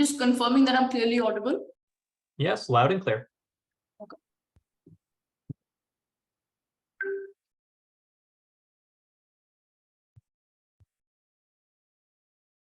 Just confirming that I'm clearly audible. Yes, loud and clear. Okay.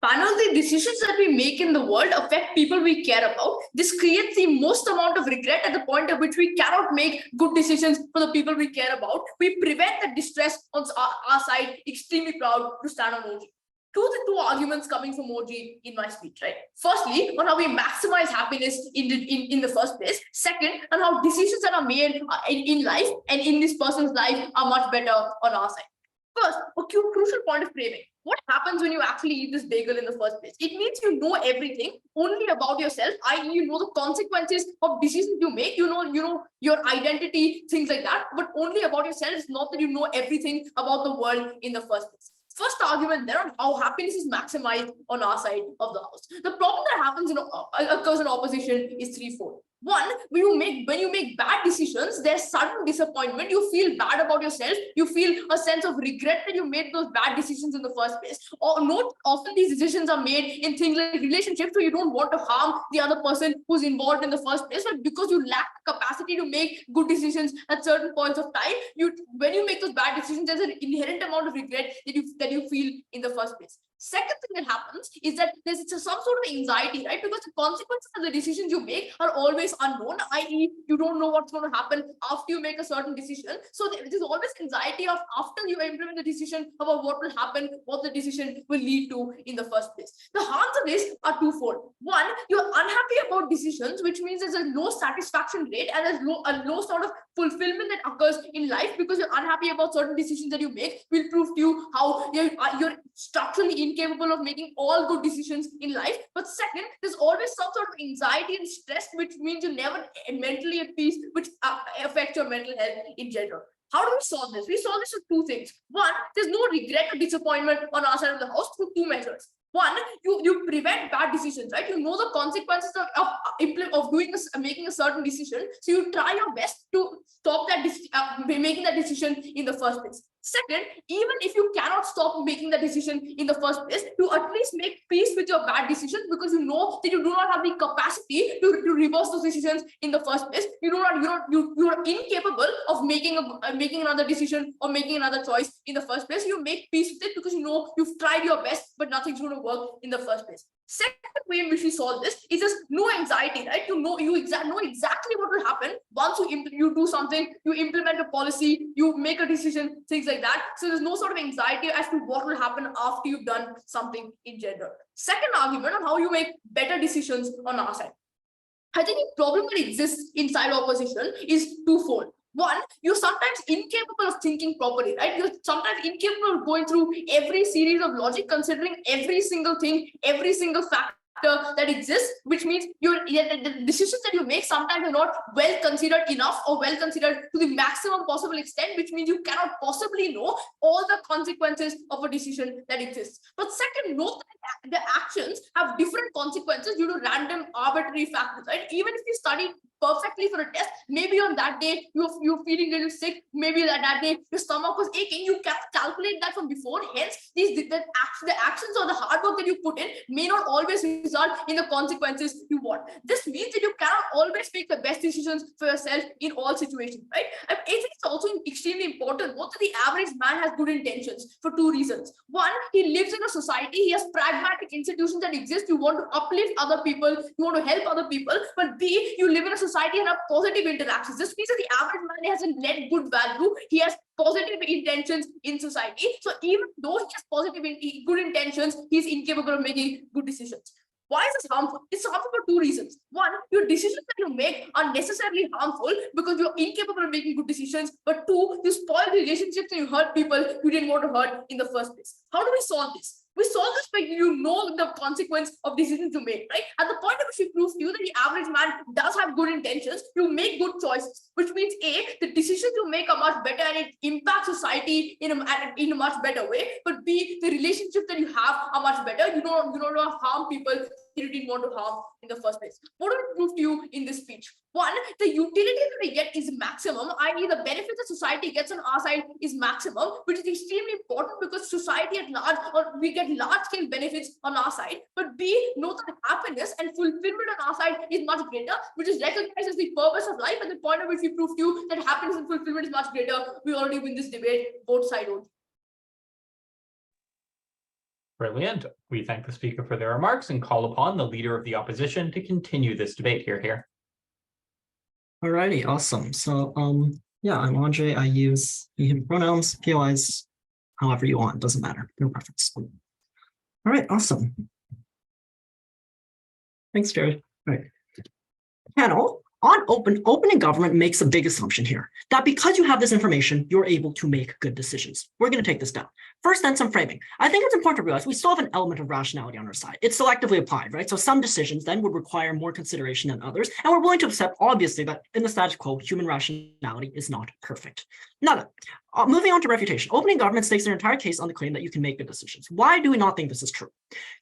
Panel, the decisions that we make in the world affect people we care about. This creates the most amount of regret at the point at which we cannot make good decisions for the people we care about. We prevent the distress on our side. Extremely proud to stand on OG. Two arguments coming from OG in my speech, right? Firstly, on how we maximize happiness in the first place. Second, on how decisions that are made in life and in this person's life are much better on our side. First, a crucial point of framing. What happens when you actually eat this bagel in the first place? It means you know everything only about yourself, i.e. you know the consequences of decisions you make, you know your identity, things like that, but only about yourself. It's not that you know everything about the world in the first place. First argument there on how happiness is maximized on our side of the house. The problem that happens occurs in opposition is threefold. One, when you make bad decisions, there's sudden disappointment. You feel bad about yourself. You feel a sense of regret that you made those bad decisions in the first place. Or note, often these decisions are made in things like relationships, so you don't want to harm the other person who's involved in the first place, but because you lack the capacity to make good decisions at certain points of time, when you make those bad decisions, there's an inherent amount of regret that you feel in the first place. Second thing that happens is that there's some sort of anxiety, right? Because the consequences of the decisions you make are always unknown, i.e. you don't know what's going to happen after you make a certain decision. So there's always anxiety of after you implement the decision about what will happen, what the decision will lead to in the first place. The harms of this are twofold. One, you're unhappy about decisions, which means there's a low satisfaction rate and there's a low sort of fulfillment that occurs in life because you're unhappy about certain decisions that you make. We'll prove to you how you're structurally incapable of making all good decisions in life. But second, there's always some sort of anxiety and stress, which means you're never mentally at peace, which affects your mental health in general. How do we solve this? We solve this with two things. One, there's no regret or disappointment on our side of the house through two measures. One, you prevent bad decisions, right? You know the consequences of making a certain decision, so you try your best to stop that making that decision in the first place. Second, even if you cannot stop making the decision in the first place, you at least make peace with your bad decisions because you know that you do not have the capacity to reverse those decisions in the first place. You are incapable of making another decision or making another choice in the first place. You make peace with it because you know you've tried your best, but nothing's going to work in the first place. Second way in which we solve this is just no anxiety, right? You know exactly what will happen once you do something, you implement a policy, you make a decision, things like that. So there's no sort of anxiety as to what will happen after you've done something in general. Second argument on how you make better decisions on our side. I think the problem that exists inside opposition is twofold. One, you're sometimes incapable of thinking properly, right? You're sometimes incapable of going through every series of logic, considering every single thing, every single factor that exists, which means the decisions that you make sometimes are not well considered enough or well considered to the maximum possible extent, which means you cannot possibly know all the consequences of a decision that exists. But second, note that the actions have different consequences due to random arbitrary factors, right? Even if you study perfectly for a test, maybe on that day you're feeling a little sick, maybe that day your stomach was aching, you can calculate that from before. Hence the actions or the hard work that you put in may not always result in the consequences you want. This means that you cannot always make the best decisions for yourself in all situations, right? I think it's also extremely important. Note that the average man has good intentions for two reasons. One, he lives in a society, he has pragmatic institutions that exist. You want to uplift other people, you want to help other people. But B, you live in a society and have positive interactions. This means that the average man has a net good value. He has positive intentions in society. So even though he has good intentions, he's incapable of making good decisions. Why is this harmful? It's harmful for two reasons. One, your decisions that you make are necessarily harmful because you're incapable of making good decisions. But two, you spoil the relationships and you hurt people you didn't want to hurt in the first place. How do we solve this? We solve this by you know the consequence of decisions you make, right? At the point at which we prove to you that the average man does have good intentions, you make good choices, which means A, the decisions you make are much better and it impacts society in a much better way. But B, the relationships that you have are much better. You don't harm people you didn't want to have in the first place. What do I prove to you in this speech? One, the utility that we get is maximum, i.e. the benefit that society gets on our side is maximum, which is extremely important because society at large, or we get large scale benefits on our side. But B, know that happiness and fulfillment on our side is much greater, which is recognized as the purpose of life, and the point at which we prove to you that happiness and fulfillment is much greater. We already win this debate, both sides. Brilliant. We thank the speaker for their remarks and call upon the leader of the opposition to continue this debate here. Alrighty, awesome. So yeah, I'm Andre. I use he, him pronouns, POIs, however you want, doesn't matter, no preference. All right, awesome. Thanks, Jared. All right. Panel on open in government makes a big assumption here that because you have this information, you're able to make good decisions. We're going to take this down. First, then some framing. I think it's important to realize we still have an element of rationality on our side. It's selectively applied, right? So some decisions then would require more consideration than others. And we're willing to accept, obviously, that in the status quo, human rationality is not perfect. Now then, moving on to refutation. Opening government stakes their entire case on the claim that you can make good decisions. Why do we not think this is true?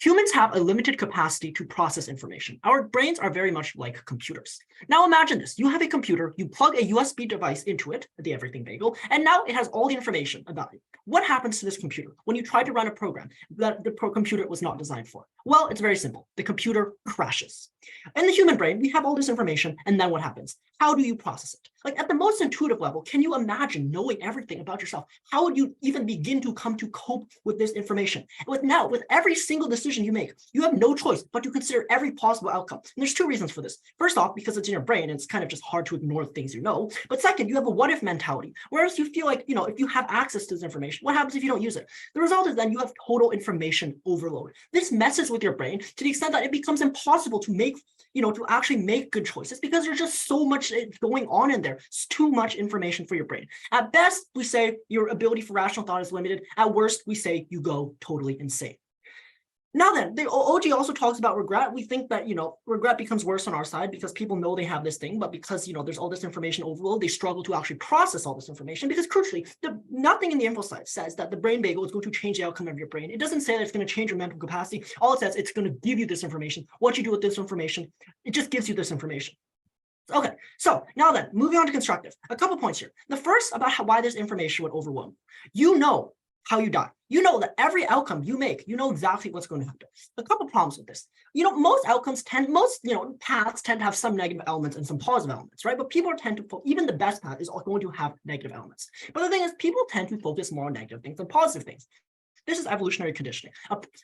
Humans have a limited capacity to process information. Our brains are very much like computers. Now imagine this. You have a computer, you plug a USB device into it, the everything bagel, and now it has all the information about it. What happens to this computer when you try to run a program that the computer was not designed for? Well, it's very simple. The computer crashes. In the human brain, we have all this information, and then what happens? How do you process it? Like at the most intuitive level, can you imagine knowing everything about yourself? How would you even begin to come to cope with this information? And with every single decision you make, you have no choice but to consider every possible outcome. And there's two reasons for this. First off, because it's in your brain, and it's kind of just hard to ignore the things you know. But second, you have a what-if mentality. Whereas you feel like, if you have access to this information, what happens if you don't use it? The result is then you have total information overload. This messes with your brain to the extent that it becomes impossible to make to actually make good choices because there's just so much going on in there. It's too much information for your brain. At best, we say your ability for rational thought is limited. At worst, we say you go totally insane. Now then, the OG also talks about regret. We think that, regret becomes worse on our side because people know they have this thing, but because, there's all this information overload, they struggle to actually process all this information because crucially, nothing in the info side says that the brain bagel is going to change the outcome of your brain. It doesn't say that it's going to change your mental capacity. All it says, it's going to give you this information. What you do with this information, it just gives you this information. Okay, so now then, moving on to constructive. A couple points here. The first about why this information would overwhelm. You know how you die. You know that every outcome you make, you know exactly what's going to happen. A couple problems with this. Most paths tend to have some negative elements and some positive elements, right? But people tend to, even the best path is going to have negative elements. But the thing is, people tend to focus more on negative things than positive things. This is evolutionary conditioning,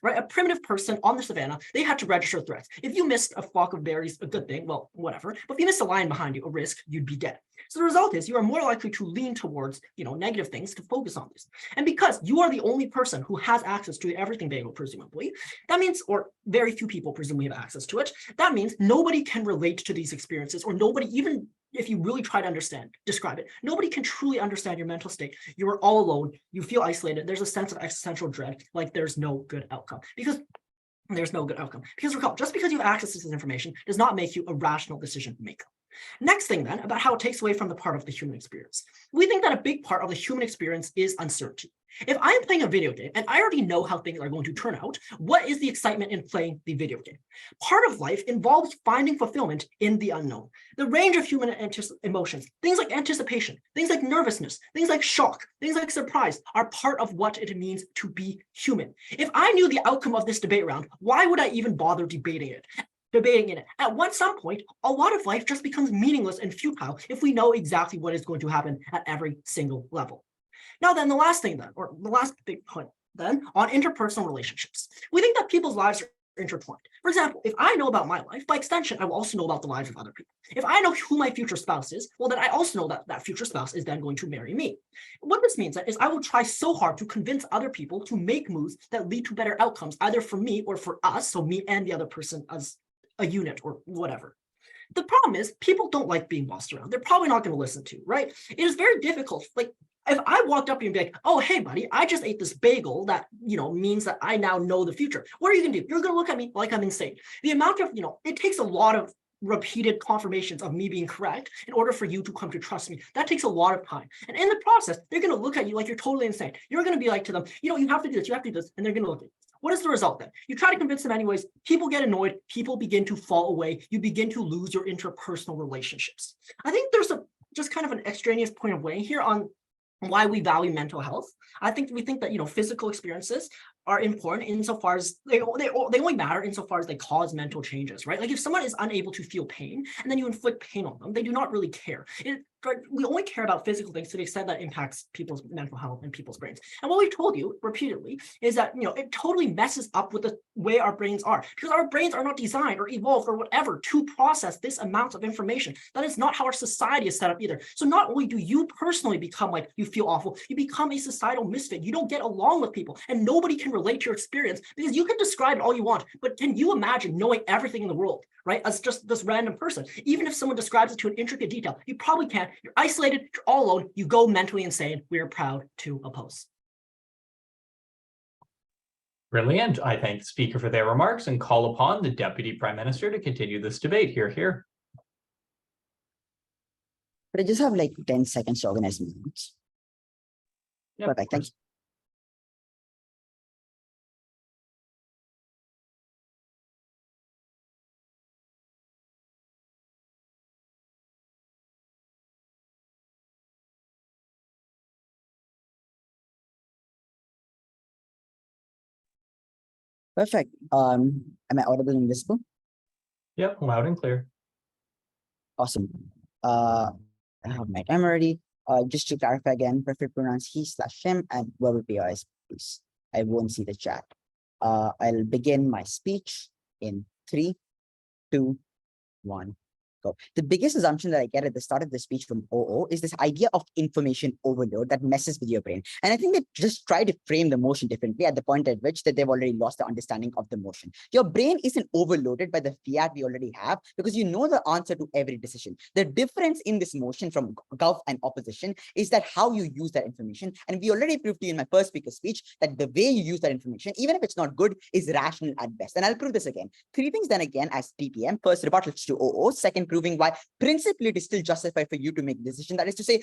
right? A primitive person on the savannah, they had to register threats. If you missed a flock of berries, a good thing, well, whatever. But if you missed a lion behind you, a risk, you'd be dead. So the result is you are more likely to lean towards, negative things to focus on this. And because you are the only person who has access to everything bagel, presumably, that means, or very few people presumably have access to it, that means nobody can relate to these experiences, or nobody, even if you really try to describe it, nobody can truly understand your mental state. You are all alone. You feel isolated. There's a sense of existential dread, like there's no good outcome. Because recall, just because you have access to this information does not make you a rational decision maker. Next thing then, about how it takes away from the part of the human experience. We think that a big part of the human experience is uncertainty. If I am playing a video game and I already know how things are going to turn out, what is the excitement in playing the video game? Part of life involves finding fulfillment in the unknown. The range of human emotions, things like anticipation, things like nervousness, things like shock, things like surprise are part of what it means to be human. If I knew the outcome of this debate round, why would I even bother debating in it? At some point, a lot of life just becomes meaningless and futile if we know exactly what is going to happen at every single level. Now then, the last big point then, on interpersonal relationships. We think that people's lives are intertwined. For example, if I know about my life, by extension, I will also know about the lives of other people. If I know who my future spouse is, well, then I also know that that future spouse is then going to marry me. What this means is I will try so hard to convince other people to make moves that lead to better outcomes, either for me or for us, so me and the other person as a unit or whatever. The problem is people don't like being bossed around. They're probably not going to listen to, right? It is very difficult. Like if I walked up to you and be like, oh, hey, buddy, I just ate this bagel that, means that I now know the future. What are you going to do? You're going to look at me like I'm insane. The amount of, it takes a lot of repeated confirmations of me being correct in order for you to come to trust me. That takes a lot of time. And in the process, they're going to look at you like you're totally insane. You're going to be like to them, you have to do this, you have to do this, and they're going to look at you. What is the result then? You try to convince them anyways, people get annoyed, people begin to fall away, you begin to lose your interpersonal relationships. I think there's just kind of an extraneous point of weighing here on why we value mental health. We think that physical experiences are important insofar as they only matter insofar as they cause mental changes, right? Like if someone is unable to feel pain and then you inflict pain on them, they do not really care. We only care about physical things to the extent that impacts people's mental health and people's brains. And what we've told you repeatedly is that it totally messes up with the way our brains are, because our brains are not designed or evolved or whatever to process this amount of information. That is not how our society is set up either. So not only do you personally become like you feel awful, you become a societal misfit. You don't get along with people, and nobody can relate to your experience because you can describe it all you want, but can you imagine knowing everything in the world, right, as just this random person? Even if someone describes it to an intricate detail, you probably can't. You're isolated, you're all alone, you go mentally insane. We are proud to oppose. Brilliant. I thank the speaker for their remarks and call upon the Deputy Prime Minister to continue this debate. Here. But I just have like 10 seconds to organize meetings. Yep, Perfect. Thank you. Perfect. Am I audible and visible? Yep, loud and clear. Awesome. I have my time already. Just to clarify again, preferred pronouns he/him and verbal POIs, please. I won't see the chat. I'll begin my speech in 3, 2, 1. Go. The biggest assumption that I get at the start of the speech from OO is this idea of information overload that messes with your brain. And I think they just try to frame the motion differently at the point at which that they've already lost the understanding of the motion. Your brain isn't overloaded by the fiat we already have because you know the answer to every decision. The difference in this motion from gov and opposition is that how you use that information. And we already proved to you in my first speaker speech that the way you use that information, even if it's not good, is rational at best. And I'll prove this again. 3 things then again as PPM. First, rebuttals to OO. Second, proving why principally it is still justified for you to make a decision. That is to say,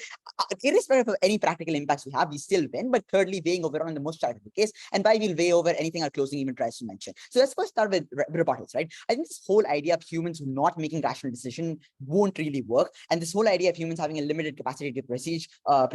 irrespective of any practical impacts we have, we still win. But thirdly, weighing over on the most charitable case, and why we'll weigh over anything our closing even tries to mention. So let's first start with rebuttals, right? I think this whole idea of humans not making rational decision won't really work. And this whole idea of humans having a limited capacity to precede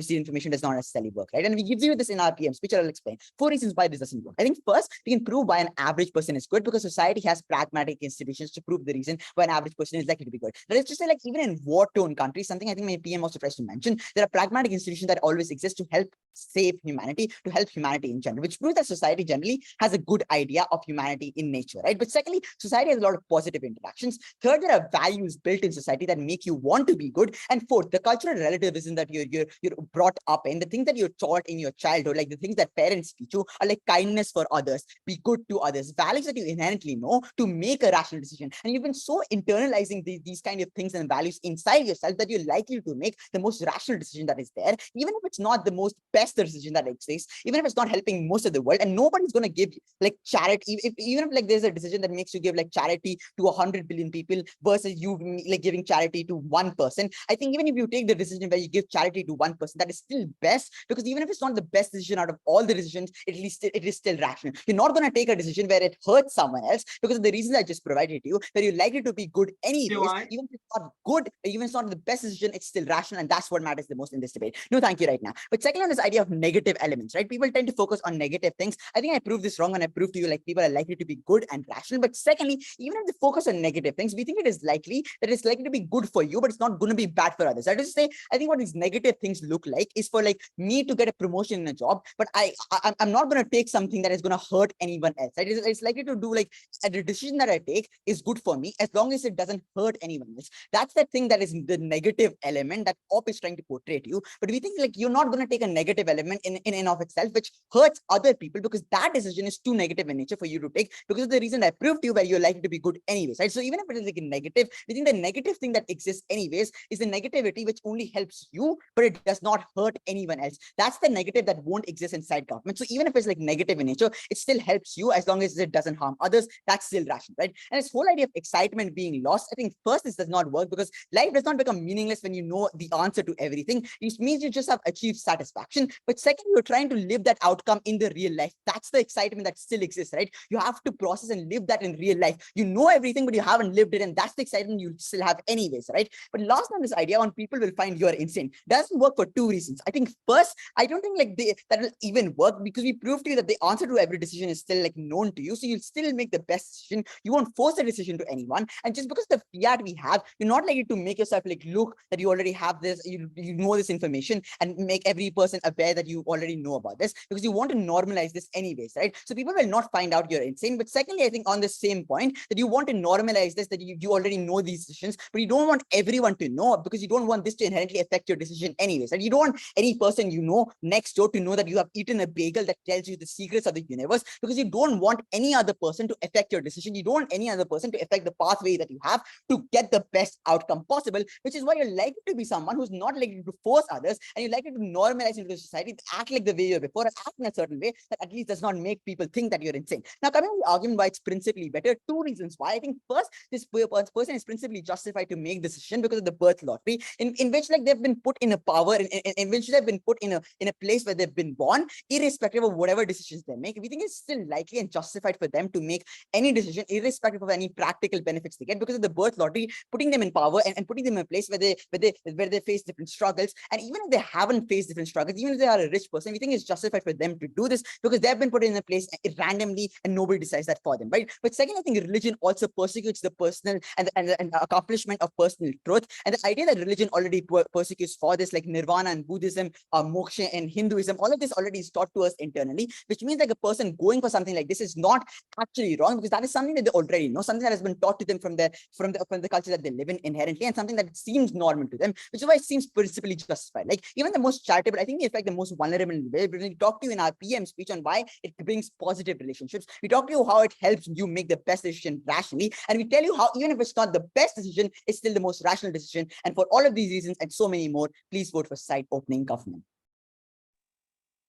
information does not necessarily work, right? And we give you this in our PM speech, I'll explain 4 reasons why this doesn't work. I think first, we can prove why an average person is good because society has pragmatic institutions to prove the reason why an average person is likely to be good. That is to say, like even in war-torn countries, something I think my PM also tries to mention, there are pragmatic institutions that always exist to help save humanity, to help humanity in general, which proves that society generally has a good idea of humanity in nature, right? But secondly, society has a lot of positive interactions. Third, there are values built in society that make you want to be good. And fourth, the cultural relativism that you're brought up in, the things that you're taught in your childhood, like the things that parents teach you are like kindness for others, be good to others, values that you inherently know to make a rational decision. And you've been so internalizing these kind of things and values inside yourself that you're likely to make the most rational decision that is there, even if it's not the most best decision that exists, even if it's not helping most of the world. And nobody's going to give like charity, even if like there's a decision that makes you give like charity to 100 billion people versus you like giving charity to one person. I think even if you take the decision where you give charity to one person, that is still best, because even if it's not the best decision out of all the decisions, at least it is still rational. You're not going to take a decision where it hurts someone else because of the reasons I just provided to you, where you're likely to be good anyways. Even if it's not good, even if it's not the best decision, it's still rational, and that's what matters the most in this debate. No, thank you right now. But second, on this idea of negative elements, right? People tend to focus on negative things. I think I proved this wrong, and I proved to you like people are likely to be good and rational. But secondly, even if they focus on negative things, we think it is likely that it's likely to be good for you, but it's not going to be bad for others. I just say, I think what these negative things look like is for like me to get a promotion in a job, but I'm not going to take something that is going to hurt anyone else. Right? It's likely to do like the decision that I take is good for me as long as it doesn't hurt anyone else. That's the thing that is the negative element that OP is trying to portray to you. But we think like you're not going to take a negative negative element in and of itself, which hurts other people because that decision is too negative in nature for you to take because of the reason I proved to you where you're likely to be good anyways, right? So even if it is like a negative, we think the negative thing that exists anyways is the negativity which only helps you, but it does not hurt anyone else. That's the negative that won't exist inside government. So even if it's like negative in nature, it still helps you as long as it doesn't harm others. That's still rational, right? And this whole idea of excitement being lost, I think first this does not work because life does not become meaningless when you know the answer to everything. It means you just have achieved satisfaction. But second, you're trying to live that outcome in the real life. That's the excitement that still exists, right? You have to process and live that in real life. You know everything, but you haven't lived it, and that's the excitement you still have anyways, right? But last on this idea on people will find you're insane doesn't work for two reasons. I think first, I don't think like that will even work because we proved to you that the answer to every decision is still like known to you. So you'll still make the best decision. You won't force a decision to anyone. And just because the fiat we have, you're not likely to make yourself like look that you already have this, you know this information and make every person aware that you already know about this because you want to normalize this anyways, right? So people will not find out you're insane. But secondly, I think on the same point that you want to normalize this, that you already know these decisions, but you don't want everyone to know because you don't want this to inherently affect your decision anyways. And you don't want any person you know next door to know that you have eaten a bagel that tells you the secrets of the universe because you don't want any other person to affect your decision. You don't want any other person to affect the pathway that you have to get the best outcome possible, which is why you're likely to be someone who's not likely to force others and you're likely to normalize into the society, to act like the way you were before and act in a certain way that at least does not make people think that you're insane. Now, coming to the argument why it's principally better, two reasons why. I think first, this person is principally justified to make decision because of the birth lottery, in which like they've been put in a power, in which they've been put in a place where they've been born, irrespective of whatever decisions they make. We think it's still likely and justified for them to make any decision, irrespective of any practical benefits they get because of the birth lottery, putting them in power and putting them in a place where they face different struggles. And even if they haven't faced different struggles, even if they are a rich person, we think it's justified for them to do this because they've been put in a place randomly and nobody decides that for them, right? But second, I think religion also persecutes the personal and the accomplishment of personal truth. And the idea that religion already persecutes for this, like nirvana and Buddhism, moksha and Hinduism, all of this already is taught to us internally, which means like a person going for something like this is not actually wrong because that is something that they already know, something that has been taught to them from the culture that they live in inherently, and something that seems normal to them, which is why it seems principally justified. Like even the most charitable, I think we affect the most vulnerable in the way. When we talk to you in our PM speech on why it brings positive relationships, we talk to you how it helps you make the best decision rationally, and we tell you how even if it's not the best decision, it's still the most rational decision. And for all of these reasons and so many more, please vote for site opening government.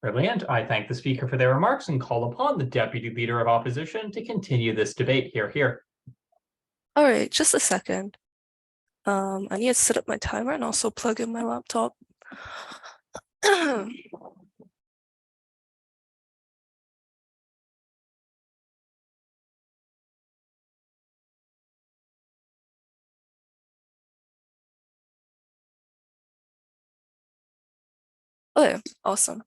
Brilliant. I thank the speaker for their remarks and call upon the Deputy Leader of Opposition to continue this debate. Here. All right, just a second. I need to set up my timer and also plug in my laptop. Okay, awesome.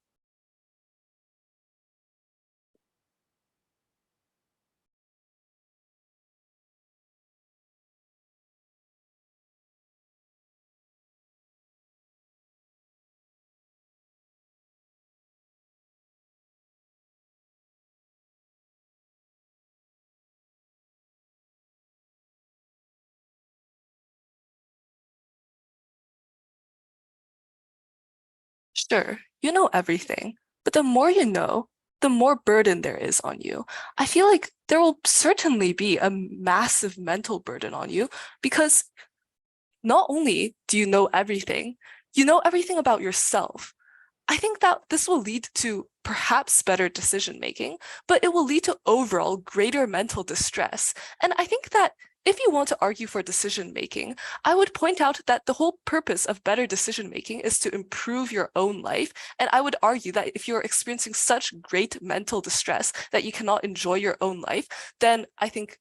Sure, you know everything, but the more you know, the more burden there is on you. I feel like there will certainly be a massive mental burden on you because not only do you know everything about yourself. I think that this will lead to perhaps better decision making, but it will lead to overall greater mental distress. And I think that if you want to argue for decision making, I would point out that the whole purpose of better decision making is to improve your own life. And I would argue that if you're experiencing such great mental distress that you cannot enjoy your own life, then I think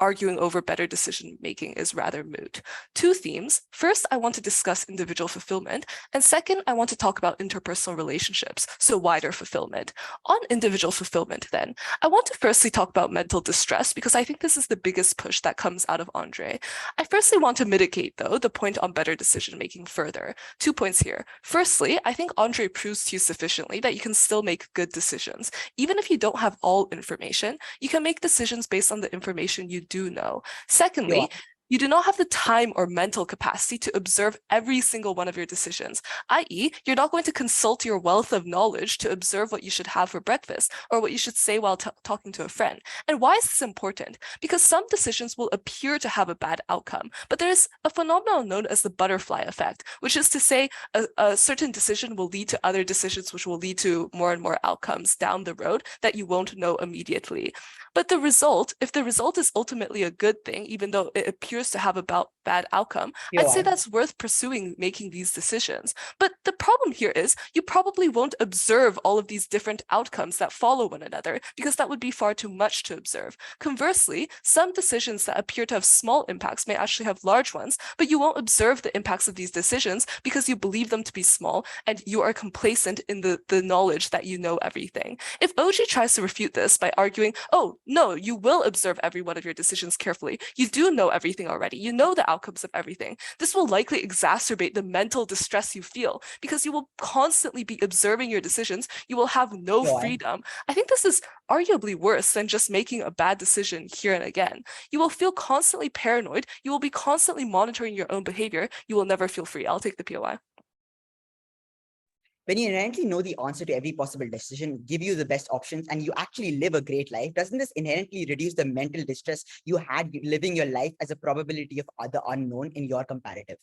arguing over better decision making is rather moot. Two themes. First, I want to discuss individual fulfillment. And second, I want to talk about interpersonal relationships, so wider fulfillment. On individual fulfillment then, I want to firstly talk about mental distress because I think this is the biggest push that comes out of Andre. I firstly want to mitigate though the point on better decision making further. 2 points here. Firstly, I think Andre proves to you sufficiently that you can still make good decisions. Even if you don't have all information, you can make decisions based on the information you do know. Secondly, you do not have the time or mental capacity to observe every single one of your decisions, i.e., you're not going to consult your wealth of knowledge to observe what you should have for breakfast or what you should say while talking to a friend. And why is this important? Because some decisions will appear to have a bad outcome, but there is a phenomenon known as the butterfly effect, which is to say a certain decision will lead to other decisions, which will lead to more and more outcomes down the road that you won't know immediately. But the result, if the result is ultimately a good thing, even though it appears to have a bad outcome, I'd say that's worth pursuing making these decisions. But the problem here is you probably won't observe all of these different outcomes that follow one another, because that would be far too much to observe. Conversely, some decisions that appear to have small impacts may actually have large ones, but you won't observe the impacts of these decisions because you believe them to be small and you are complacent in the knowledge that you know everything. If OG tries to refute this by arguing, oh, no, you will observe every one of your decisions carefully. You do know everything already. You know the outcomes of everything. This will likely exacerbate the mental distress you feel because you will constantly be observing your decisions. You will have no freedom. I think this is arguably worse than just making a bad decision here and again. You will feel constantly paranoid. You will be constantly monitoring your own behavior. You will never feel free. I'll take the POI. When you inherently know the answer to every possible decision, give you the best options, and you actually live a great life, doesn't this inherently reduce the mental distress you had living your life as a probability of the unknown in your comparative?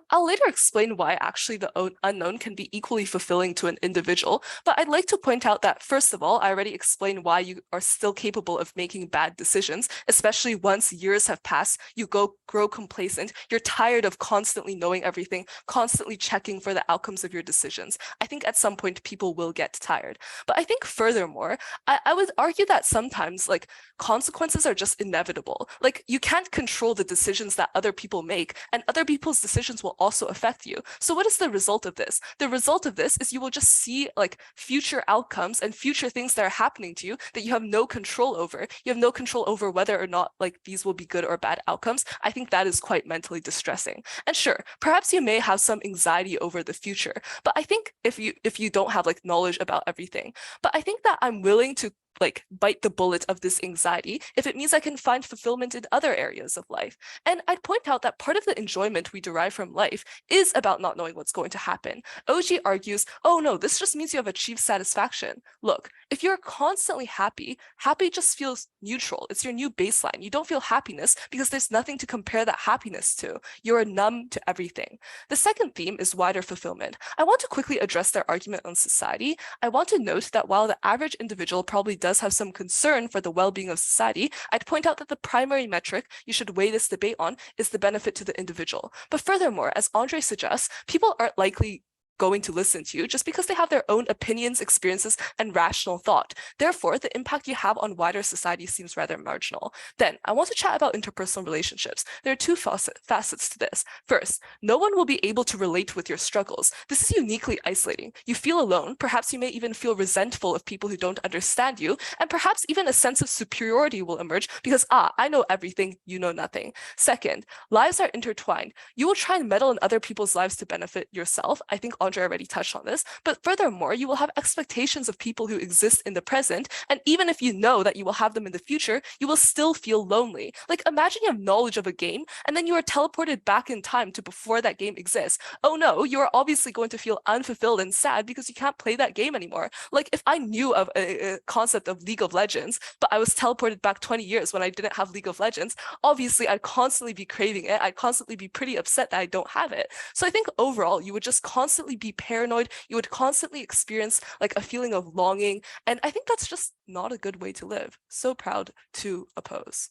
I'll later explain why actually the unknown can be equally fulfilling to an individual, but I'd like to point out that, first of all, I already explained why you are still capable of making bad decisions, especially once years have passed, you grow complacent, you're tired of constantly knowing everything, constantly checking for the outcomes of your decisions. I think at some point people will get tired. But I think furthermore, I would argue that sometimes like consequences are just inevitable. Like you can't control the decisions that other people make, and other people's decisions will also affect you. So what is the result of this? The result of this is you will just see like future outcomes and future things that are happening to you that you have no control over. You have no control over whether or not like these will be good or bad outcomes. I think that is quite mentally distressing. And sure, perhaps you may have some anxiety over the future, but I think if you don't have like knowledge about everything, but I think that I'm willing to like bite the bullet of this anxiety if it means I can find fulfillment in other areas of life. And I'd point out that part of the enjoyment we derive from life is about not knowing what's going to happen. OG argues, oh no, this just means you have achieved satisfaction. Look, if you're constantly happy, happy just feels neutral. It's your new baseline. You don't feel happiness because there's nothing to compare that happiness to. You're numb to everything. The second theme is wider fulfillment. I want to quickly address their argument on society. I want to note that while the average individual probably does have some concern for the well-being of society, I'd point out that the primary metric you should weigh this debate on is the benefit to the individual. But furthermore, as Andre suggests, people aren't likely going to listen to you just because they have their own opinions, experiences, and rational thought. Therefore, the impact you have on wider society seems rather marginal. Then, I want to chat about interpersonal relationships. There are two facets to this. First, no one will be able to relate with your struggles. This is uniquely isolating. You feel alone. Perhaps you may even feel resentful of people who don't understand you, and perhaps even a sense of superiority will emerge because, I know everything, you know nothing. Second, lives are intertwined. You will try and meddle in other people's lives to benefit yourself. I think Andre already touched on this, but furthermore, you will have expectations of people who exist in the present, and even if you know that you will have them in the future, you will still feel lonely. Like imagine you have knowledge of a game, and then you are teleported back in time to before that game exists. Oh no, you are obviously going to feel unfulfilled and sad because you can't play that game anymore. Like if I knew of a concept of League of Legends, but I was teleported back 20 years when I didn't have League of Legends, obviously I'd constantly be craving it. I'd constantly be pretty upset that I don't have it. So I think overall, you would just constantly be paranoid. You would constantly experience like a feeling of longing. And I think that's just not a good way to live. So proud to oppose.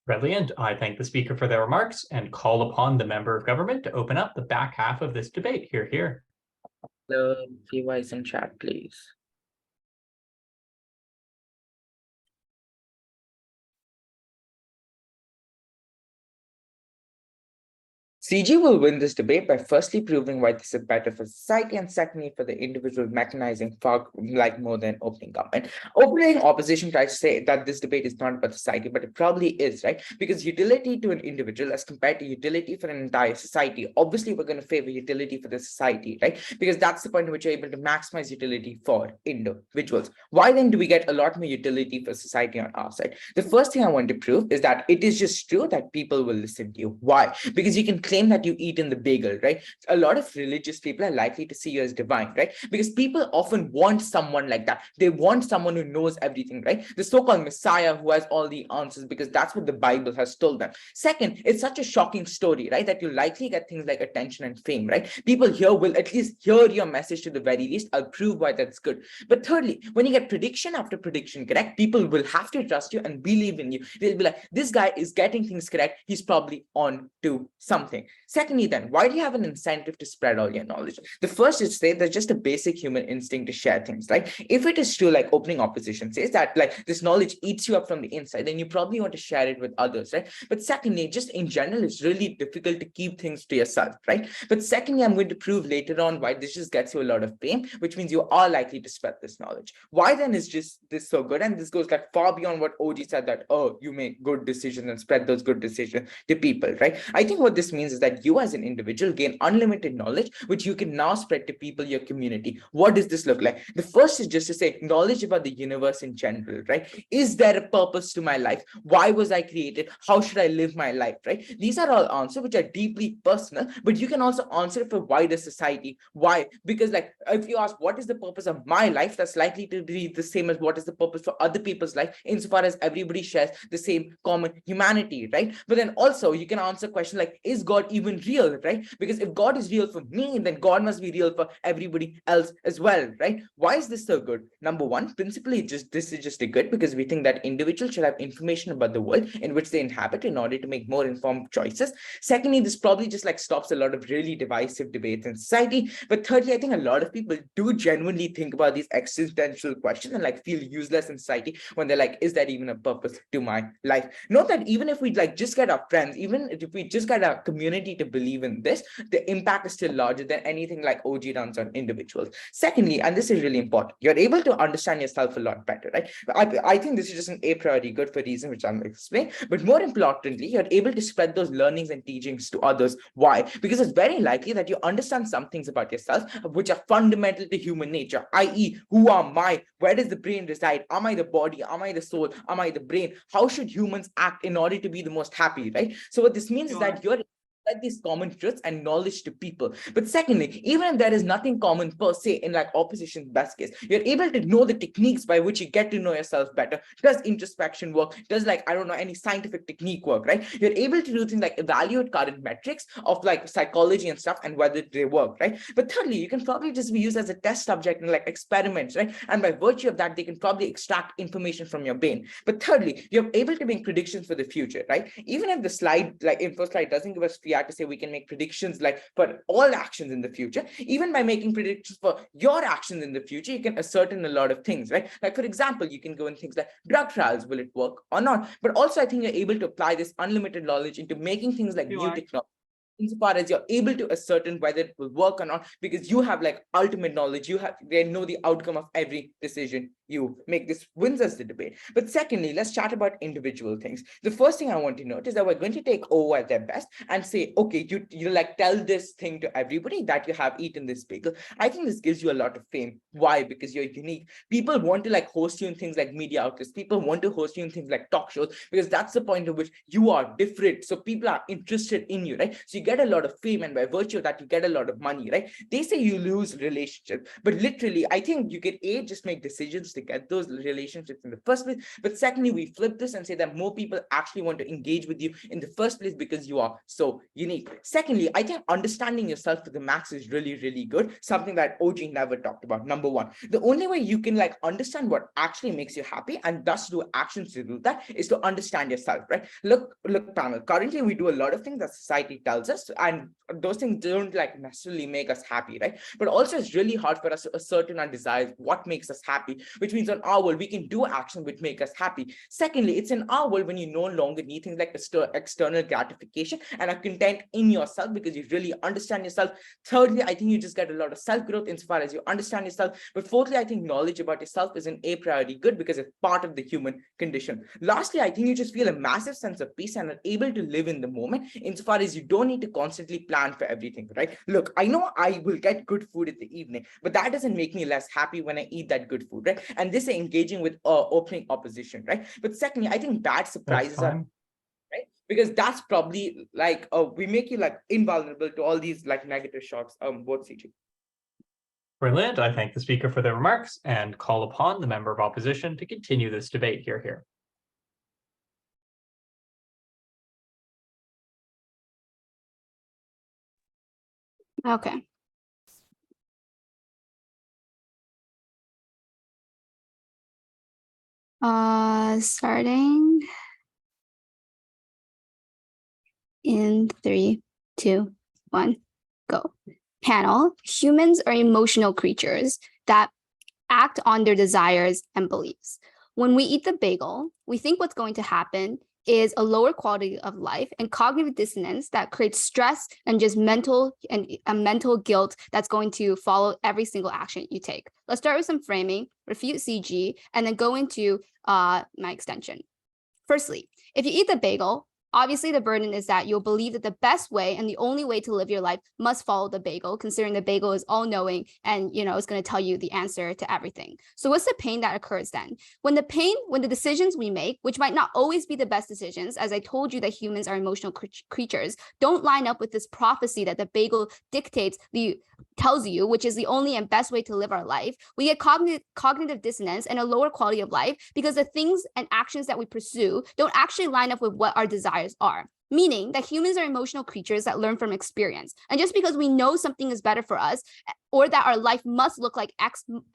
Brilliant. I thank the speaker for their remarks and call upon the member of government to open up the back half of this debate. Hear, hear. The PYs in chat, please. CG will win this debate by firstly proving why this is better for society, and secondly for the individual mechanizing far like more than opening government. Opening opposition tries to say that this debate is not about society, but it probably is, right? Because utility to an individual as compared to utility for an entire society, obviously we're going to favor utility for the society, right? Because that's the point at which you're able to maximize utility for individuals. Why then do we get a lot more utility for society on our side? The first thing I want to prove is that it is just true that people will listen to you. Why? Because you can claim that you eat in the bagel, right? A lot of religious people are likely to see you as divine, right? Because people often want someone like that. They want someone who knows everything, right? The so-called Messiah who has all the answers, because that's what the Bible has told them. Second, it's such a shocking story, right? That you likely get things like attention and fame, right? People here will at least hear your message to the very least. I'll prove why that's good. But thirdly, when you get prediction after prediction correct, people will have to trust you and believe in you. They'll be like, this guy is getting things correct. He's probably on to something. Secondly, then, why do you have an incentive to spread all your knowledge? The first is to say there's just a basic human instinct to share things. Like if it is true, like opening opposition says that like this knowledge eats you up from the inside, then you probably want to share it with others, right? But secondly, just in general, it's really difficult to keep things to yourself, right? But secondly, I'm going to prove later on why this just gets you a lot of fame, which means you are likely to spread this knowledge. Why then is just this so good? And this goes like far beyond what OG said that, oh, you make good decisions and spread those good decisions to people, right? I think what this means is that you as an individual gain unlimited knowledge, which you can now spread to people, your community. What does this look like? The first is just to say knowledge about the universe in general, right? Is there a purpose to my life? Why was I created? How should I live my life, right? These are all answers which are deeply personal, but you can also answer it for wider society. Why? Because like if you ask what is the purpose of my life, that's likely to be the same as what is the purpose for other people's life, insofar as everybody shares the same common humanity, right? But then also you can answer questions like, is God even real, right? Because if God is real for me, then God must be real for everybody else as well, right? Why is this so good? Number one, principally, this is just a good because we think that individuals should have information about the world in which they inhabit in order to make more informed choices. Secondly, this probably just like stops a lot of really divisive debates in society. But thirdly, I think a lot of people do genuinely think about these existential questions and like feel useless in society when they're like, is there even a purpose to my life? Note that even if we like just get our friends, even if we just get our community to believe in this, the impact is still larger than anything like OG runs on individuals. Secondly, and this is really important, you're able to understand yourself a lot better, right? I think this is just an a priori good for reason, which I'm explaining. But more importantly, you're able to spread those learnings and teachings to others. Why? Because it's very likely that you understand some things about yourself which are fundamental to human nature, i.e., who am I? Where does the brain reside? Am I the body? Am I the soul? Am I the brain? How should humans act in order to be the most happy, right? So what this means is that you're these common truths and knowledge to people. But secondly, even if there is nothing common per se in like opposition's best case, you're able to know the techniques by which you get to know yourself better. Does introspection work? Does like, I don't know, any scientific technique work, right? You're able to do things like evaluate current metrics of like psychology and stuff and whether they work, right? But thirdly, you can probably just be used as a test subject in like experiments, right? And by virtue of that, they can probably extract information from your brain. But thirdly, you're able to make predictions for the future, right? Even if the slide, like info slide doesn't give us to say we can make predictions like for all actions in the future, even by making predictions for your actions in the future, you can ascertain a lot of things, right? Like for example, you can go in things like drug trials, will it work or not? But also I think you're able to apply this unlimited knowledge into making things like new technology, insofar as you're able to ascertain whether it will work or not, because you have like ultimate knowledge, they know the outcome of every decision you make. This wins us the debate. But secondly, let's chat about individual things. The first thing I want to note is that we're going to take over at their best and say, okay, you like tell this thing to everybody that you have eaten this bagel. I think this gives you a lot of fame. Why? Because you're unique. People want to like host you in things like media outlets. People want to host you in things like talk shows, because that's the point at which you are different. So people are interested in you, right? So you get a lot of fame, and by virtue of that, you get a lot of money, right? They say you lose relationships, but literally, I think you can just make decisions to get those relationships in the first place. But secondly, we flip this and say that more people actually want to engage with you in the first place because you are so unique. Secondly, I think understanding yourself to the max is really, really good. Something that OG never talked about. Number one, the only way you can like understand what actually makes you happy and thus do actions to do that is to understand yourself, right? Look, panel. Currently, we do a lot of things that society tells us us, and those things don't like necessarily make us happy, right? But also it's really hard for us to ascertain our desires, what makes us happy, which means on our world, we can do action which make us happy. Secondly, it's in our world when you no longer need things like external gratification and are content in yourself because you really understand yourself. Thirdly, I think you just get a lot of self-growth insofar as you understand yourself. But fourthly, I think knowledge about yourself is an a priori good because it's part of the human condition. Lastly, I think you just feel a massive sense of peace and are able to live in the moment insofar as you don't need to constantly plan for everything, right? Look, I know I will get good food in the evening, but that doesn't make me less happy when I eat that good food, right? And this is engaging with opening opposition, right? But secondly, I think bad surprises are right, because that's probably like we make you like invulnerable to all these like negative shocks. Both CG. Brilliant. I thank the speaker for their remarks and call upon the member of opposition to continue this debate. Here. Okay. Starting in 3, 2, 1, go. Panel, humans are emotional creatures that act on their desires and beliefs. When we eat the bagel, we think what's going to happen is a lower quality of life and cognitive dissonance that creates stress and just mental guilt that's going to follow every single action you take. Let's start with some framing, refute CG, and then go into my extension. Firstly, if you eat the bagel, obviously the burden is that you'll believe that the best way and the only way to live your life must follow the bagel, considering the bagel is all knowing and it's going to tell you the answer to everything. So what's the pain that occurs then? When the decisions we make, which might not always be the best decisions, as I told you that humans are emotional creatures, don't line up with this prophecy that the bagel tells you, which is the only and best way to live our life, we get cognitive dissonance and a lower quality of life because the things and actions that we pursue don't actually line up with what our desires are. Meaning that humans are emotional creatures that learn from experience. And just because we know something is better for us or that our life must look like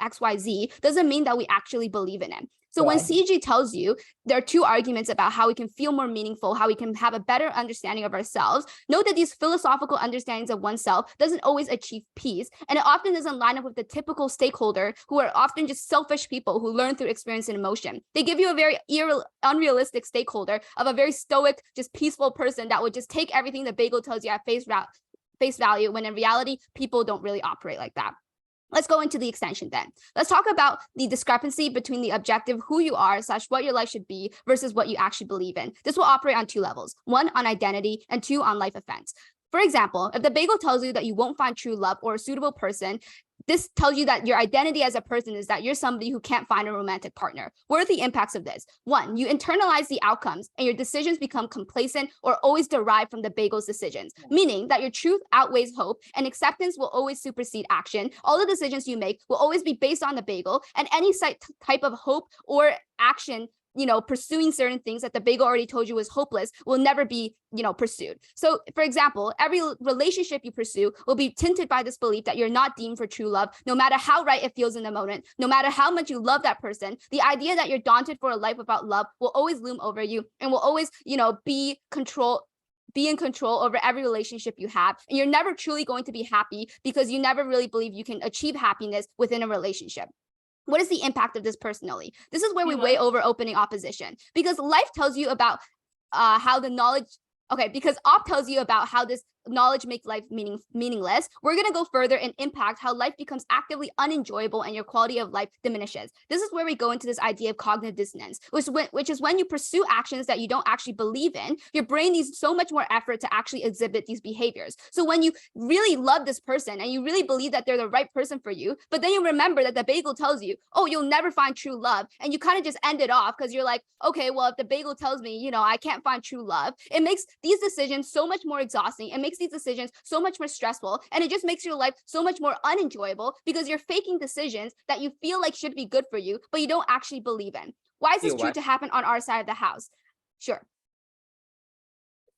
XYZ doesn't mean that we actually believe in it. So when CG tells you there are two arguments about how we can feel more meaningful, how we can have a better understanding of ourselves, note that these philosophical understandings of oneself doesn't always achieve peace, and it often doesn't line up with the typical stakeholder who are often just selfish people who learn through experience and emotion. They give you a very unrealistic stakeholder of a very stoic, just peaceful person that would just take everything the bagel tells you at face value, when in reality, people don't really operate like that. Let's go into the extension then. Let's talk about the discrepancy between the objective, who you are / what your life should be versus what you actually believe in. This will operate on two levels, one on identity and two on life events. For example, if the bagel tells you that you won't find true love or a suitable person, this tells you that your identity as a person is that you're somebody who can't find a romantic partner. What are the impacts of this? One, you internalize the outcomes and your decisions become complacent or always derived from the bagel's decisions, meaning that your truth outweighs hope and acceptance will always supersede action. All the decisions you make will always be based on the bagel, and any type of hope or action pursuing certain things that the bagel already told you was hopeless will never be, pursued. So for example, every relationship you pursue will be tinted by this belief that you're not deemed for true love, no matter how right it feels in the moment, no matter how much you love that person. The idea that you're daunted for a life without love will always loom over you and will always, be in control over every relationship you have. And you're never truly going to be happy because you never really believe you can achieve happiness within a relationship. What is the impact of this personally? This is where we weigh over opening opposition, because life tells you about how the knowledge, because op tells you about how this knowledge makes life meaningless. We're going to go further and impact how life becomes actively unenjoyable and your quality of life diminishes. This is where we go into this idea of cognitive dissonance, which is when you pursue actions that you don't actually believe in, your brain needs so much more effort to actually exhibit these behaviors. So when you really love this person and you really believe that they're the right person for you, but then you remember that the bagel tells you, oh, you'll never find true love, and you kind of just end it off because you're like, okay, well, if the bagel tells me, I can't find true love, it makes these decisions so much more exhausting. It makes these decisions so much more stressful, and it just makes your life so much more unenjoyable because you're faking decisions that you feel like should be good for you, but you don't actually believe in. Why is this true to happen on our side of the house? Sure.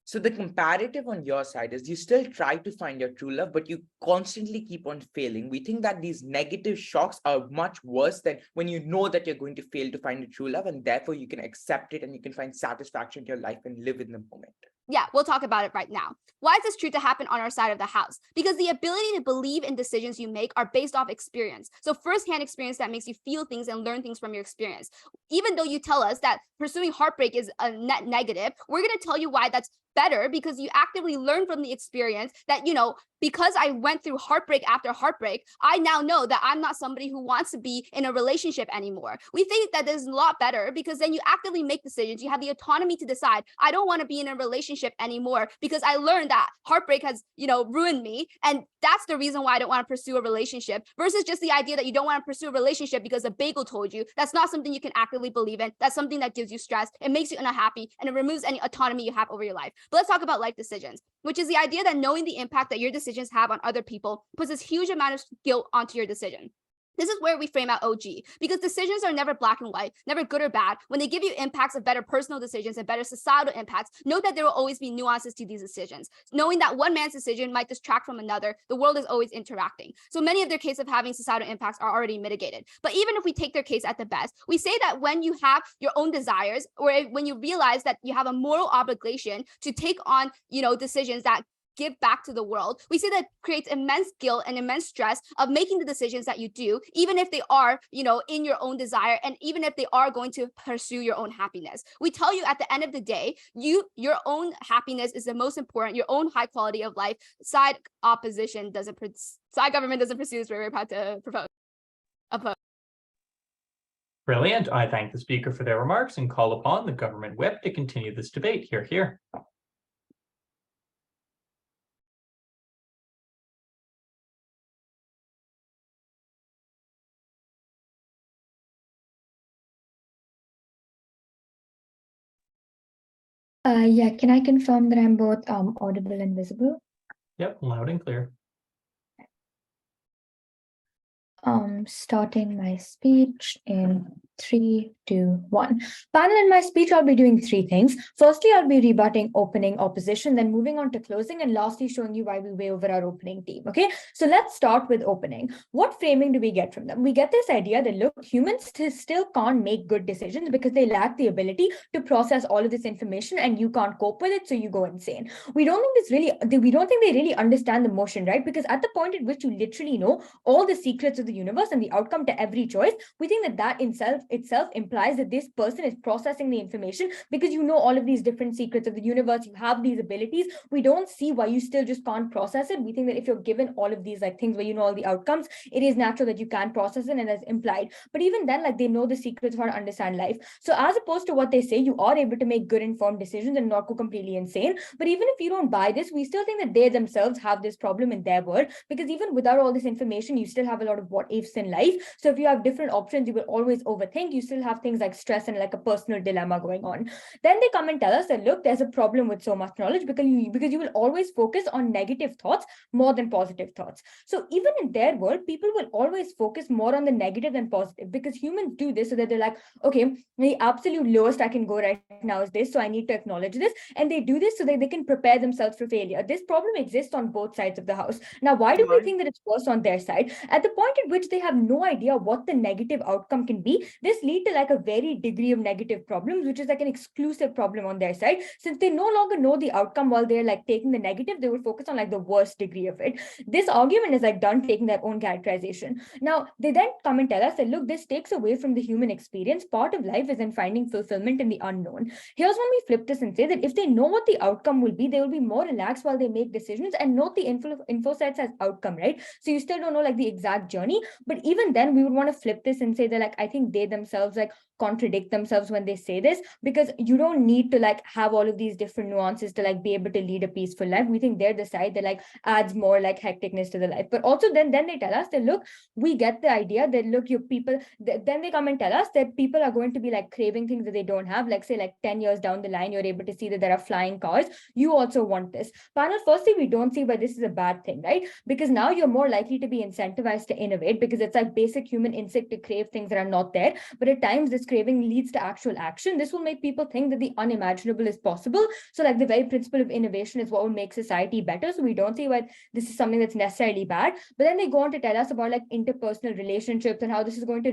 So the comparative on your side is you still try to find your true love, but you constantly keep on failing. We think that these negative shocks are much worse than when you know that you're going to fail to find a true love, and therefore you can accept it and you can find satisfaction in your life and live in the moment. Yeah, we'll talk about it right now. Why is this true to happen on our side of the house? Because the ability to believe in decisions you make are based off experience. So firsthand experience that makes you feel things and learn things from your experience. Even though you tell us that pursuing heartbreak is a net negative, we're going to tell you why that's better, because you actively learn from the experience that, because I went through heartbreak after heartbreak, I now know that I'm not somebody who wants to be in a relationship anymore. We think that this is a lot better because then you actively make decisions. You have the autonomy to decide, I don't want to be in a relationship anymore because I learned that heartbreak has, ruined me. And that's the reason why I don't want to pursue a relationship, versus just the idea that you don't want to pursue a relationship because a bagel told you. That's not something you can actively believe in. That's something that gives you stress. It makes you unhappy and it removes any autonomy you have over your life. But let's talk about life decisions, which is the idea that knowing the impact that your decisions have on other people puts this huge amount of guilt onto your decision. This is where we frame out OG, because decisions are never black and white, never good or bad. When they give you impacts of better personal decisions and better societal impacts, note that there will always be nuances to these decisions. Knowing that one man's decision might distract from another, the world is always interacting. So many of their cases of having societal impacts are already mitigated. But even if we take their case at the best, we say that when you have your own desires, or when you realize that you have a moral obligation to take on, decisions that give back to the world, we say that creates immense guilt and immense stress of making the decisions that you do, even if they are, in your own desire, and even if they are going to pursue your own happiness. We tell you at the end of the day, your own happiness is the most important, your own high quality of life. Side government doesn't pursue this. We're very proud to propose. Brilliant. I thank the speaker for their remarks and call upon the government whip to continue this debate. Hear, hear. Yeah, can I confirm that I'm both audible and visible? Yep, loud and clear. Starting my speech in 3, 2, 1. Panel, in my speech, I'll be doing 3 things. Firstly, I'll be rebutting opening opposition, then moving on to closing, and lastly, showing you why we way over our opening team. Okay, so let's start with opening. What framing do we get from them? We get this idea that, look, humans still can't make good decisions because they lack the ability to process all of this information, and you can't cope with it, so you go insane. We don't think they really understand the motion, right? Because at the point at which you literally know all the secrets of the universe and the outcome to every choice, we think that itself implies that this person is processing the information because you know all of these different secrets of the universe, you have these abilities. We don't see why you still just can't process it. We think that if you're given all of these things where you know all the outcomes, it is natural that you can process it, and that's implied. But even then, they know the secrets of how to understand life. So as opposed to what they say, you are able to make good informed decisions and not go completely insane. But even if you don't buy this, we still think that they themselves have this problem in their world, because even without all this information, you still have a lot of what ifs in life. So if you have different options, you will always overthink. You still have things like stress and a personal dilemma going on. Then they come and tell us that, look, there's a problem with so much knowledge because you will always focus on negative thoughts more than positive thoughts. So even in their world, people will always focus more on the negative than positive, because humans do this so that they're like, okay, the absolute lowest I can go right now is this, so I need to acknowledge this. And they do this so that they can prepare themselves for failure. This problem exists on both sides of the house. Now, why do we think that it's worse on their side? At the point at which they have no idea what the negative outcome can be, this lead to a very degree of negative problems, which is an exclusive problem on their side. Since they no longer know the outcome while they're taking the negative, they will focus on the worst degree of it. This argument is done taking their own characterization. Now, they then come and tell us that, look, this takes away from the human experience. Part of life is in finding fulfillment in the unknown. Here's when we flip this and say that if they know what the outcome will be, they will be more relaxed while they make decisions and note the info sets as outcome, right? So you still don't know the exact journey, but even then we would want to flip this and say that I think they themselves contradict themselves when they say this, because you don't need to have all of these different nuances to be able to lead a peaceful life. We think they're the side that adds more hecticness to the life. But also then they tell us that, look, we get the idea that, look, you people, then they come and tell us that people are going to be craving things that they don't have, say 10 years down the line, you're able to see that there are flying cars. You also want this. Panel, firstly, we don't see why this is a bad thing, right? Because now you're more likely to be incentivized to innovate, because it's basic human instinct to crave things that are not there. but at times this craving leads to actual action. This will make people think that the unimaginable is possible. So like the very principle of innovation is what will make society better. So we don't see why this is something that's necessarily bad. But then they go on to tell us about like interpersonal relationships and how this is going to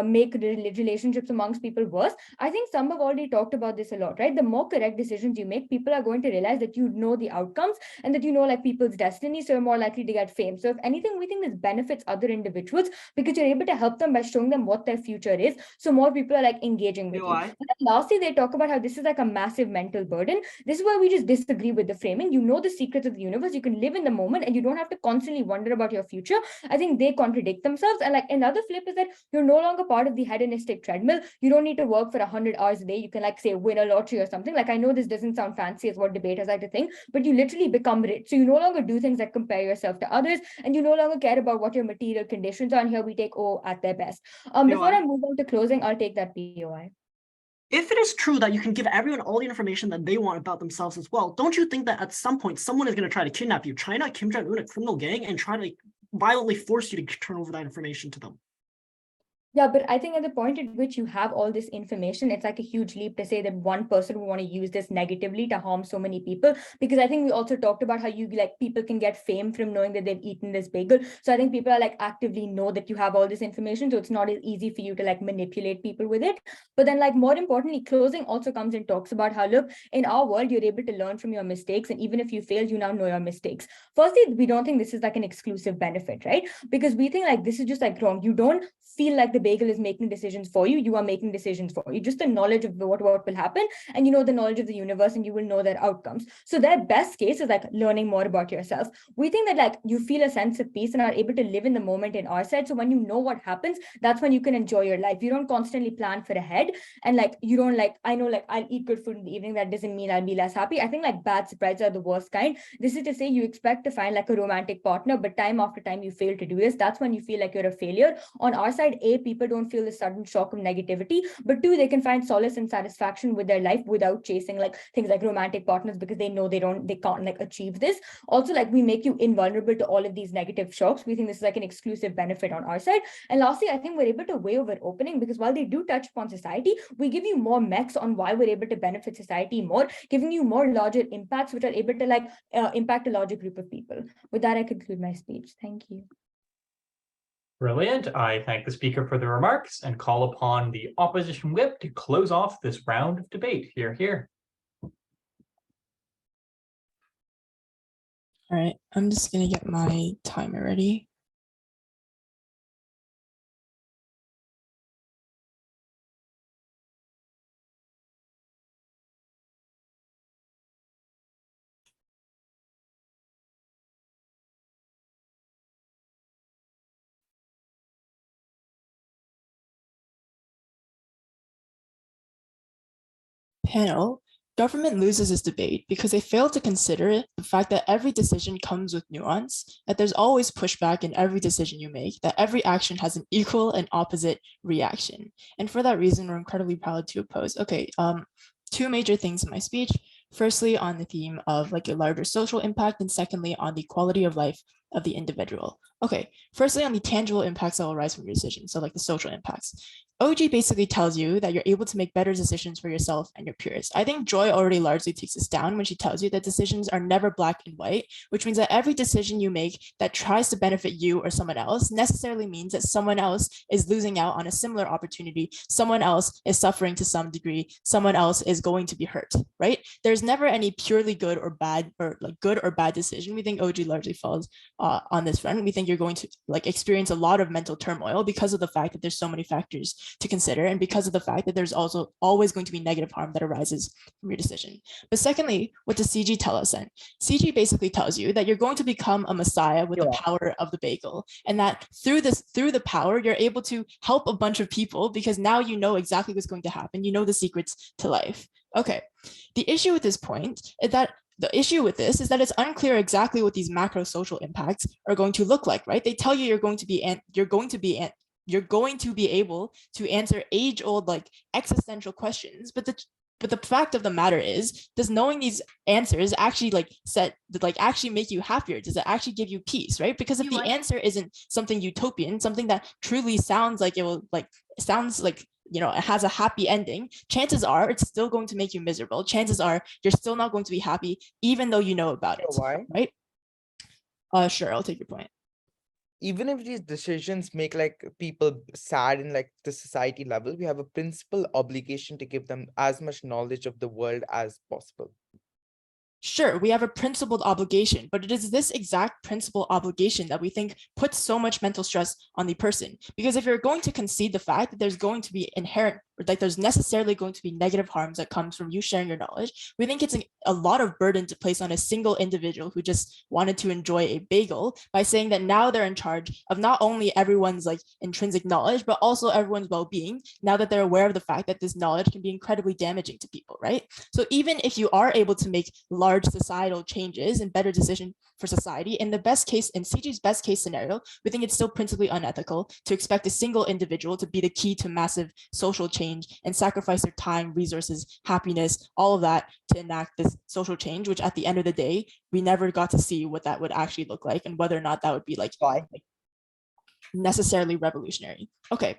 make relationships amongst people worse. I think some have already talked about this a lot, right? The more correct decisions you make, people are going to realize that you know the outcomes and that you know like people's destiny, so you're more likely to get fame. So if anything, we think this benefits other individuals because you're able to help them by showing them what their future is. So more people are like engaging with you. And lastly, they talk about how this is like a massive mental burden. This is where we just disagree with the framing. You know the secrets of the universe. You can live in the moment and you don't have to constantly wonder about your future. I think they contradict themselves. And like another flip is that you're no longer part of the hedonistic treadmill. You don't need to work for 100 hours a day. You can like say win a lottery or something. Like I know this doesn't sound fancy as what debaters like to think, but you literally become rich. So you no longer do things that compare yourself to others, and you no longer care about what your material conditions are. And here we take O at their best. Before I move on to closing, I'll take that POI. If it is true that you can give everyone all the information that they want about themselves as well, don't you think that at some point someone is going to try to kidnap you, China, Kim Jong-un, a criminal gang, and try to violently force you to turn over that information to them? Yeah, but I think at the point at which you have all this information, it's like a huge leap to say that one person will want to use this negatively to harm so many people. Because I think we also talked about how you like people can get fame from knowing that they've eaten this bagel. So I think people are like actively know that you have all this information. So it's not as easy for you to like manipulate people with it. But then like more importantly, closing also comes and talks about how, look, in our world, you're able to learn from your mistakes. And even if you fail, you now know your mistakes. Firstly, we don't think this is like an exclusive benefit, right? Because we think like this is just like wrong. You don't feel like the bagel is making decisions for you. You are making decisions for you. Just the knowledge of what will happen, and you know the knowledge of the universe, and you will know their outcomes. So their best case is like learning more about yourself. We think that like you feel a sense of peace and are able to live in the moment in our side. So when you know what happens, that's when you can enjoy your life. You don't constantly plan for ahead, and like you don't like, I know like I'll eat good food in the evening. That doesn't mean I'll be less happy. I think like bad surprises are the worst kind. This is to say you expect to find like a romantic partner, but time after time you fail to do this. That's when you feel like you're a failure. On our side, A, people don't feel the sudden shock of negativity, but two, they can find solace and satisfaction with their life without chasing like things like romantic partners because they know they can't like achieve this. Also, like we make you invulnerable to all of these negative shocks. We think this is like an exclusive benefit on our side. And lastly, I think we're able to weigh over opening because while they do touch upon society, we give you more mechs on why we're able to benefit society more, giving you more larger impacts which are able to like impact a larger group of people. With that, I conclude my speech. Thank you. Brilliant. I thank the speaker for the remarks and call upon the opposition whip to close off this round of debate. Hear, hear. All right, I'm just gonna get my timer ready. Panel, government loses this debate because they fail to consider the fact that every decision comes with nuance, that there's always pushback in every decision you make, that every action has an equal and opposite reaction. And for that reason, we're incredibly proud to oppose. Okay, two major things in my speech. Firstly, on the theme of like a larger social impact, and secondly, on the quality of life of the individual. Okay, firstly, on the tangible impacts that will arise from your decision, so like the social impacts. OG basically tells you that you're able to make better decisions for yourself and your peers. I think Joy already largely takes this down when she tells you that decisions are never black and white, which means that every decision you make that tries to benefit you or someone else necessarily means that someone else is losing out on a similar opportunity, someone else is suffering to some degree, someone else is going to be hurt, right? There's never any purely good or bad or like good or bad decision. We think OG largely falls on this front. We think you're going to like experience a lot of mental turmoil because of the fact that there's so many factors to consider, and because of the fact that there's also always going to be negative harm that arises from your decision. But secondly, what does CG tell us then? CG basically tells you that you're going to become a messiah with the power of the bagel, and that through the power, you're able to help a bunch of people because now you know exactly what's going to happen. You know the secrets to life. Okay, the issue with this point is that it's unclear exactly what these macro social impacts are going to look like, right? They tell you you're going to be able to answer age-old like existential questions, but But the fact of the matter is, does knowing these answers actually actually make you happier? Does it actually give you peace, right? Because if the answer isn't something utopian, something that truly sounds like it will it has a happy ending, chances are it's still going to make you miserable. Chances are you're still not going to be happy, even though you know about it, Why? right? Sure, I'll take your point. Even if these decisions make like people sad in like the society level, we have a principal obligation to give them as much knowledge of the world as possible. Sure, we have a principled obligation, but it is this exact principal obligation that we think puts so much mental stress on the person. Because if you're going to concede the fact that there's going to be inherent, or like there's necessarily going to be negative harms that comes from you sharing your knowledge, we think it's a lot of burden to place on a single individual who just wanted to enjoy a bagel by saying that now they're in charge of not only everyone's like intrinsic knowledge, but also everyone's well-being, now that they're aware of the fact that this knowledge can be incredibly damaging to people, right? So even if you are able to make large societal changes and better decision for society, in CG's best case scenario, we think it's still principally unethical to expect a single individual to be the key to massive social change and sacrifice their time, resources, happiness, all of that to enact this social change, which at the end of the day, we never got to see what that would actually look like and whether or not that would be like necessarily revolutionary. Okay.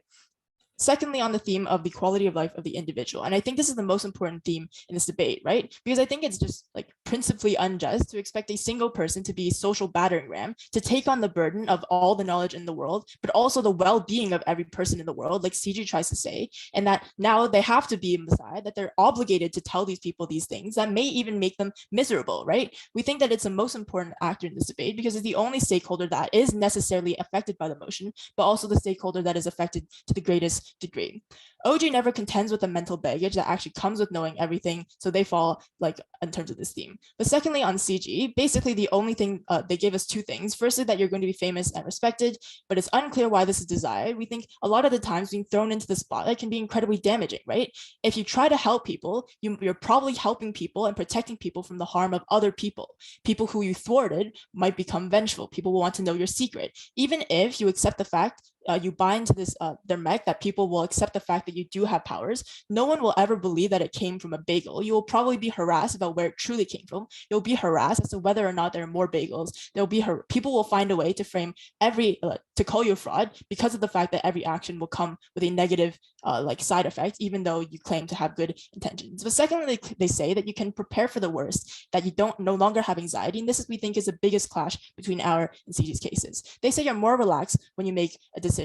Secondly, on the theme of the quality of life of the individual. And I think this is the most important theme in this debate, right? Because I think it's just like principally unjust to expect a single person to be a social battering ram, to take on the burden of all the knowledge in the world, but also the well-being of every person in the world, like CG tries to say, and that now they have to be on the side that they're obligated to tell these people these things that may even make them miserable, right? We think that it's the most important actor in this debate because it's the only stakeholder that is necessarily affected by the motion, but also the stakeholder that is affected to the greatest degree. OG never contends with the mental baggage that actually comes with knowing everything, so they fall like in terms of this theme. But secondly, on CG, basically the only thing they gave us two things. Firstly, that you're going to be famous and respected, but it's unclear why this is desired. We think a lot of the times being thrown into the spotlight can be incredibly damaging, right? If you try to help people, you're probably helping people and protecting people from the harm of other people. People who you thwarted might become vengeful. People will want to know your secret. Even if you accept the fact you buy into this their mech that people will accept the fact that you do have powers, no one will ever believe that it came from a bagel. You will probably be harassed about where it truly came from. You'll be harassed as to whether or not there are more bagels. People will find a way to frame to call you a fraud because of the fact that every action will come with a negative like side effect, even though you claim to have good intentions. But secondly, they say that you can prepare for the worst, that you no longer have anxiety. And this is, we think, is the biggest clash between our and CG's cases. They say you're more relaxed when you make a decision.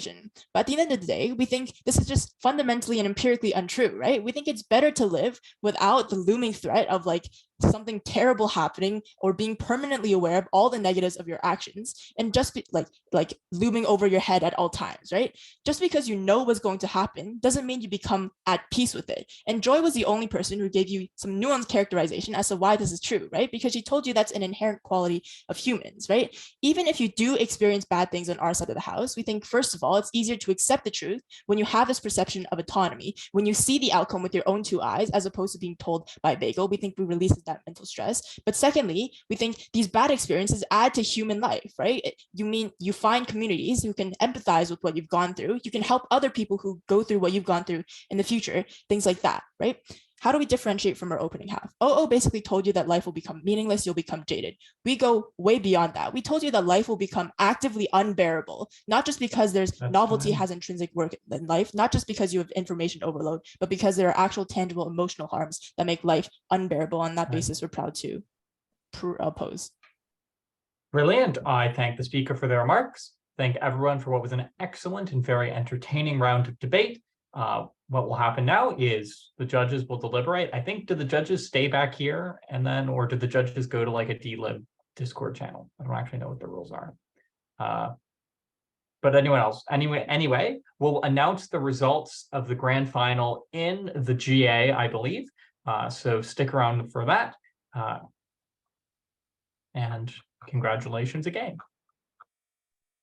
But at the end of the day, we think this is just fundamentally and empirically untrue, right? We think it's better to live without the looming threat of like something terrible happening or being permanently aware of all the negatives of your actions and just be like looming over your head at all times, right? Just because you know what's going to happen doesn't mean you become at peace with it. And Joy was the only person who gave you some nuanced characterization as to why this is true, right? Because she told you that's an inherent quality of humans, right? Even if you do experience bad things on our side of the house, we think, first of all, it's easier to accept the truth when you have this perception of autonomy, when you see the outcome with your own two eyes, as opposed to being told by a bagel. We think we releases that mental stress. But secondly, we think these bad experiences add to human life, right? You find communities who can empathize with what you've gone through. You can help other people who go through what you've gone through in the future, things like that, right? How do we differentiate from our opening half? OO basically told you that life will become meaningless, you'll become jaded. We go way beyond that. We told you that life will become actively unbearable, not just because there's novelty has intrinsic work in life, not just because you have information overload, but because there are actual tangible emotional harms that make life unbearable. On that basis, we're proud to oppose. Brilliant. I thank the speaker for their remarks. Thank everyone for what was an excellent and very entertaining round of debate. What will happen now is the judges will deliberate. I think, do the judges stay back here and then, or do the judges go to like a DLib Discord channel? I don't actually know what the rules are. But anyway, we'll announce the results of the grand final in the GA, I believe. So stick around for that. And congratulations again.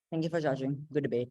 Thank you for judging. Good debate.